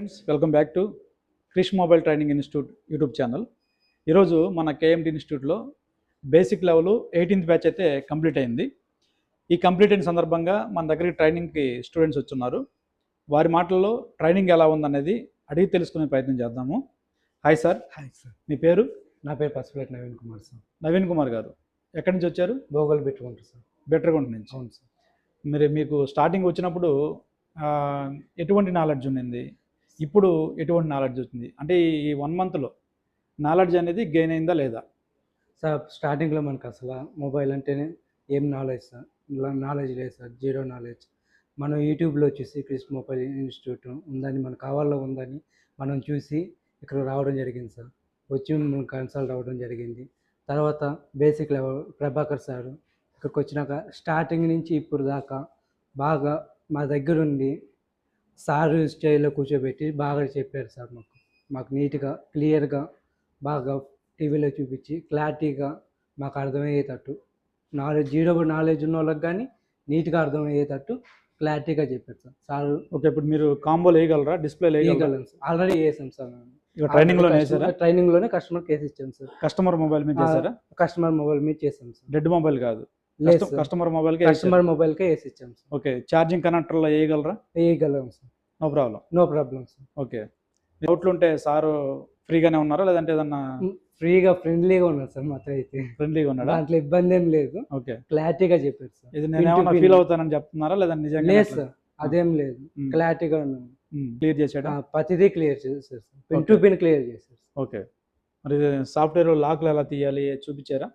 Friends, welcome back to Krish mobile training institute YouTube channel. ఈరోజు మన KMT ఇన్స్టిట్యూట్లో basic level 18th batch అయితే complete అయింది. ఈ కంప్లీట్ అయిన సందర్భంగా మన దగ్గరికి ట్రైనింగ్కి స్టూడెంట్స్ వచ్చున్నారు. వారి మాటల్లో ట్రైనింగ్ ఎలా ఉందనేది అడిగి తెలుసుకునే ప్రయత్నం చేద్దాము. Hi sir. Hi sir. మీ పేరు? నా పేరు పసుపులేటి నవీన్ కుమార్ సార్. నవీన్ కుమార్ గారు ఎక్కడి నుంచి వచ్చారు? భోగోలు పెట్టుకుంటారు సార్. బెటర్గుంట నుంచి. అవును సార్. మీకు స్టార్టింగ్ వచ్చినప్పుడు ఎటువంటి నాలెడ్జ్ ఉండింది, ఇప్పుడు ఎటువంటి నాలెడ్జ్ వచ్చింది? అంటే ఈ 1 monthలో నాలెడ్జ్ అనేది గెయిన్ అయిందా లేదా? సార్ స్టార్టింగ్లో మనకు అసలు మొబైల్ అంటేనే ఏం నాలెడ్జ్ సార్, నాలెడ్జ్ లేదు సార్, జీరో నాలెడ్జ్. మనం యూట్యూబ్లో చూసి క్రిష్ మొబైల్ ఇన్స్టిట్యూట్ ఉందని, మన కావాలో ఉందని మనం చూసి ఇక్కడ రావడం జరిగింది సార్. వచ్చి మనం కన్సల్ట్ అవ్వడం జరిగింది. తర్వాత బేసిక్ లెవెల్ ప్రభాకర్ సార్ ఇక్కడికి వచ్చినాక స్టార్టింగ్ నుంచి ఇప్పుడు దాకా బాగా మా దగ్గరుండి సార్ స్టైల్లో కూర్చోబెట్టి బాగా చెప్పారు సార్. మాకు నీట్గా క్లియర్గా బాగా టీవీలో చూపించి క్లారిటీగా మాకు అర్థమయ్యేటట్టు, జీరో నాలెడ్జ్ ఉన్న వాళ్ళకి కానీ నీట్గా అర్థమయ్యేటట్టు క్లారిటీగా చెప్పారు సార్. సార్ ఓకే, ఇప్పుడు మీరు కాంబోలు వేయగలరా? డిస్ప్లే వేయగలరా? ఆల్రెడీ వేసాం సార్. ట్రైనింగ్లోనే కస్టమర్ కేసు ఇచ్చాం సార్. కస్టమర్ మొబైల్ మీద చేశారా? కస్టమర్ మొబైల్ మీద చేసాం సార్. డెడ్ మొబైల్ కాదు, కస్టమర్ మొబైల్కే వేసి ఇచ్చాం సార్. ఓకే, ఛార్జింగ్ కనెక్టర్లో వేయగలరా? వేయగలం sir. No problem sir. Okay, డౌట్లు ఉంటే సారు ఫ్రీగానే ఉన్నారా, లేదంటే ఏదన్నా? ఫ్రెండ్లీగా ఉన్నారు సార్. మాత్రం అయితే ఫ్రెండ్లీగా ఉన్నాడా? దాంట్లో ఇబ్బంది ఏం లేదు. ఓకే, క్లారిటీగా చెప్పారు సార్. ఇది నేను ఏమన్నా ఫీల్ అవుతానని చెప్తున్నారా, లేదంటే నిజంగా? లేదు సార్, అదేం లేదు. క్లారిటీగా ఉన్నాను. క్లియర్ చేశాడా? ప్రతిదీ క్లియర్ చేశారు sir. Pin to pin clear చేశారు. ఓకే, మరి సాఫ్ట్వేర్ లాక్లు ఎలా తీయాలి చూపించారా?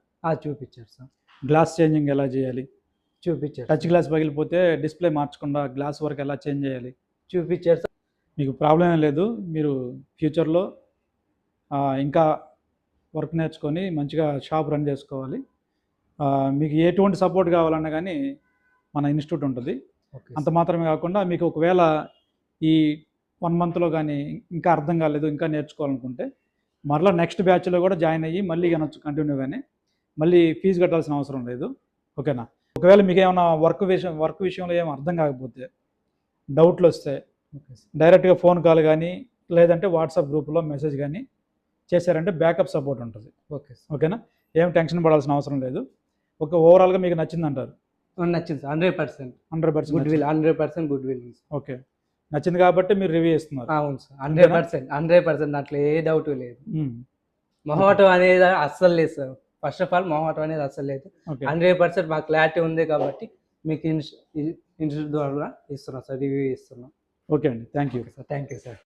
చూపించారు సార్. గ్లాస్ చేంజింగ్ ఎలా చేయాలి చూపించారు. టచ్ గ్లాస్ పగిలిపోతే డిస్ప్లే మార్చకుండా గ్లాస్ వరకు ఎలా చేంజ్ చేయాలి చూపించారు సార్. మీకు ప్రాబ్లం ఏం లేదు. మీరు ఫ్యూచర్లో ఇంకా వర్క్ నేర్చుకొని మంచిగా షాప్ రన్ చేసుకోవాలి. మీకు ఎటువంటి సపోర్ట్ కావాలన్నా కానీ మన ఇన్స్టిట్యూట్ ఉంటుంది. అంత మాత్రమే కాకుండా మీకు ఒకవేళ ఈ 1 monthలో కానీ ఇంకా అర్థం కాలేదు, ఇంకా నేర్చుకోవాలనుకుంటే మరలా నెక్స్ట్ బ్యాచ్లో కూడా జాయిన్ అయ్యి మళ్ళీ కనొచ్చు కంటిన్యూగానే. మళ్ళీ ఫీజు కట్టాల్సిన అవసరం లేదు. ఓకేనా? ఒకవేళ మీకు ఏమైనా వర్క్ విషయంలో ఏమైనా అర్థం కాకపోతే, డౌట్లు వస్తే డైరెక్ట్గా ఫోన్ కాల్ కానీ లేదంటే వాట్సాప్ గ్రూప్లో మెసేజ్ కానీ చేశారంటే బ్యాకప్ సపోర్ట్ ఉంటుంది. ఓకేనా? ఏం టెన్షన్ పడాల్సిన అవసరం లేదు. ఓవరాల్గా మీకు నచ్చింది అంటారు? నచ్చింది sir. 100% good will. 100% good will. Okay, నచ్చింది కాబట్టి మీరు రివ్యూ ఇస్తున్నారు. అవును సార్. 100% దాంట్లో ఏ డౌట్ లేదు. మొహమాటం అనేది అస్సలు లేదు సార్. ఫస్ట్ ఆఫ్ ఆల్ మొహమాటం అనేది అస్సలు లేదు. 100% మాకు క్లారిటీ ఉంది కాబట్టి మీకు ఇన్స్టిట్యూట్ ద్వారా ఇస్తున్నాం సార్, రివ్యూ ఇస్తున్నాం. ఓకే అండి, thank you sir. Thank you sir.